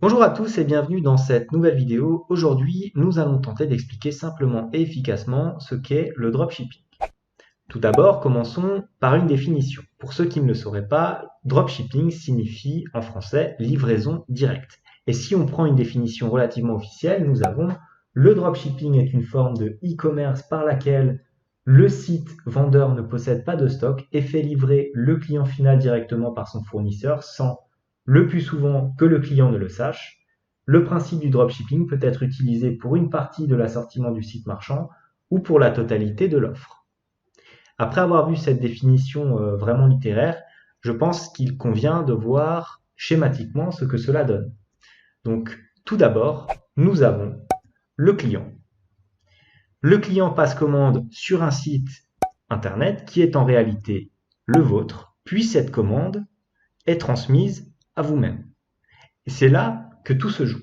Bonjour à tous et bienvenue dans cette nouvelle vidéo. Aujourd'hui, nous allons tenter d'expliquer simplement et efficacement ce qu'est le dropshipping. Tout d'abord, commençons par une définition. Pour ceux qui ne le sauraient pas, dropshipping signifie en français livraison directe. Et si on prend une définition relativement officielle, nous avons le dropshipping est une forme de e-commerce par laquelle le site vendeur ne possède pas de stock et fait livrer le client final directement par son fournisseur sans le plus souvent que le client ne le sache. Le principe du dropshipping peut être utilisé pour une partie de l'assortiment du site marchand ou pour la totalité de l'offre. Après avoir vu cette définition vraiment littéraire, je pense qu'il convient de voir schématiquement ce que cela donne. Donc, tout d'abord, nous avons le client. Le client passe commande sur un site internet qui est en réalité le vôtre, puis cette commande est transmise à vous-même. Et c'est là que tout se joue.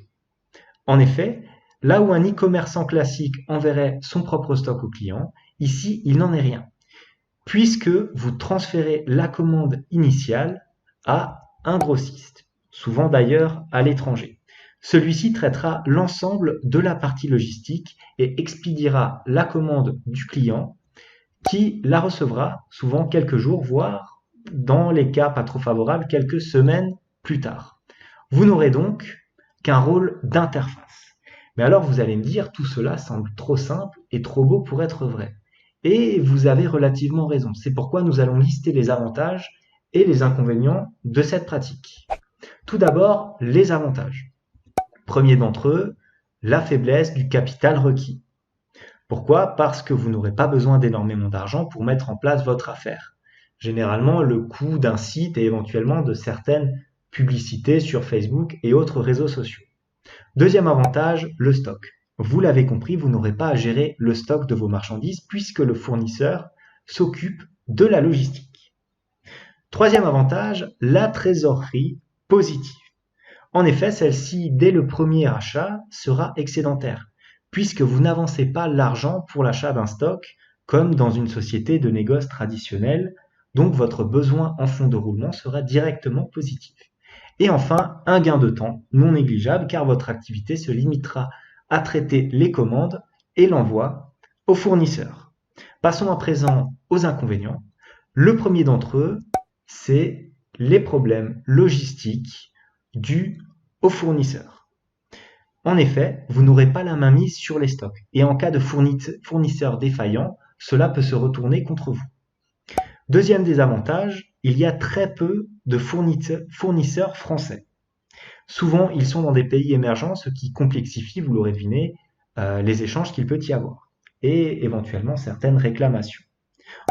En effet, là où un e-commerçant classique enverrait son propre stock au client, ici, il n'en est rien, puisque vous transférez la commande initiale à un grossiste, souvent d'ailleurs à l'étranger. Celui-ci traitera l'ensemble de la partie logistique et expédiera la commande du client qui la recevra souvent quelques jours, voire dans les cas pas trop favorables, quelques semaines plus tard. Vous n'aurez donc qu'un rôle d'interface. Mais alors vous allez me dire, tout cela semble trop simple et trop beau pour être vrai. Et vous avez relativement raison. C'est pourquoi nous allons lister les avantages et les inconvénients de cette pratique. Tout d'abord, les avantages. Premier d'entre eux, la faiblesse du capital requis. Pourquoi? Parce que vous n'aurez pas besoin d'énormément d'argent pour mettre en place votre affaire. Généralement, le coût d'un site et éventuellement de certaines publicités sur Facebook et autres réseaux sociaux. Deuxième avantage, le stock. Vous l'avez compris, vous n'aurez pas à gérer le stock de vos marchandises puisque le fournisseur s'occupe de la logistique. Troisième avantage, la trésorerie positive. En effet, celle-ci, dès le premier achat, sera excédentaire, puisque vous n'avancez pas l'argent pour l'achat d'un stock, comme dans une société de négoce traditionnelle, donc votre besoin en fonds de roulement sera directement positif. Et enfin, un gain de temps non négligeable, car votre activité se limitera à traiter les commandes et l'envoi aux fournisseurs. Passons à présent aux inconvénients. Le premier d'entre eux, c'est les problèmes logistiques dus aux fournisseurs. En effet, vous n'aurez pas la main mise sur les stocks et en cas de fournisseur défaillant, cela peut se retourner contre vous. Deuxième désavantage, il y a très peu de fournisseurs français. Souvent, ils sont dans des pays émergents, ce qui complexifie, vous l'aurez deviné, les échanges qu'il peut y avoir et éventuellement certaines réclamations.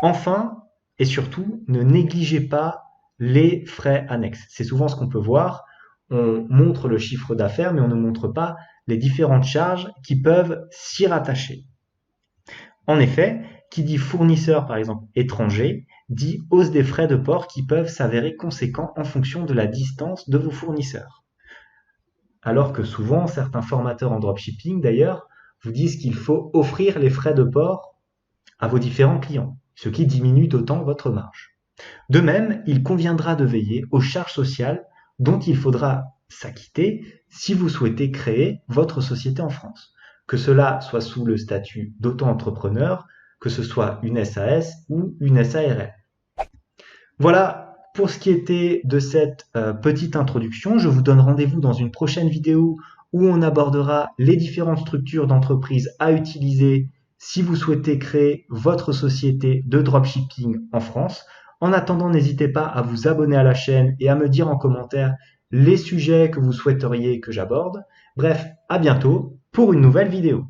Enfin, et surtout, ne négligez pas les frais annexes. C'est souvent ce qu'on peut voir. On montre le chiffre d'affaires, mais on ne montre pas les différentes charges qui peuvent s'y rattacher. En effet, qui dit fournisseur, par exemple, étranger, dit hausse des frais de port qui peuvent s'avérer conséquents en fonction de la distance de vos fournisseurs. Alors que souvent, certains formateurs en dropshipping, d'ailleurs, vous disent qu'il faut offrir les frais de port à vos différents clients, ce qui diminue d'autant votre marge. De même, il conviendra de veiller aux charges sociales dont il faudra s'acquitter si vous souhaitez créer votre société en France, que cela soit sous le statut d'auto-entrepreneur, que ce soit une SAS ou une SARL. Voilà pour ce qui était de cette petite introduction. Je vous donne rendez-vous dans une prochaine vidéo où on abordera les différentes structures d'entreprise à utiliser si vous souhaitez créer votre société de dropshipping en France. En attendant, n'hésitez pas à vous abonner à la chaîne et à me dire en commentaire les sujets que vous souhaiteriez que j'aborde. Bref, à bientôt pour une nouvelle vidéo.